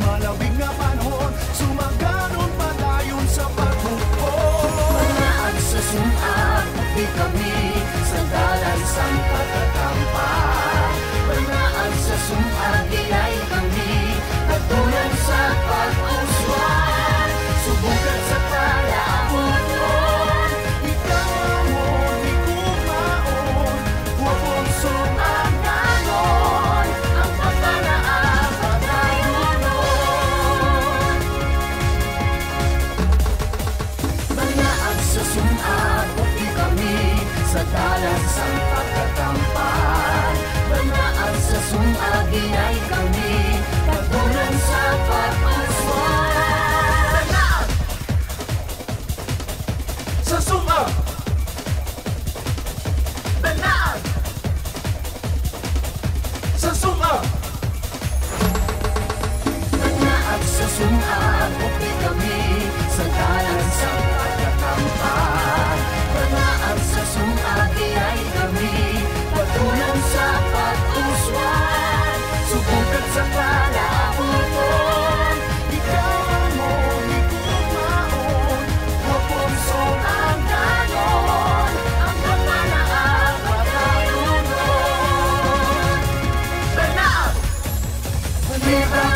malawig na panahon, sumaganon padayon sa pagbuo. Manaan sa sumag, di kami sandalan sang pagkakampan. Manaan sa sumag, iyay kami katulad sa pag-uswan. Subukan sa kalabuton, Ikaw mo di kumaon, wapong ang ganon, ang pagkanaan pagkayunon. Manaan sa sumag, di kami sandalan sang pagkakampan. Manaan sa sumag, iyay kami katulad sa pag-uswan. sa sumag. Manaan Sa sumag. Manaan sa sumag, di kami sandalan sang pagkakampan. Manaan sa sumag, iyay kami katulad sa pag-uswan. Subukan sa kalabuton, Ikaw mo di kumaon, wapong ang ganon, ang pagkanaan pagkayunon. Manaan! Manaan!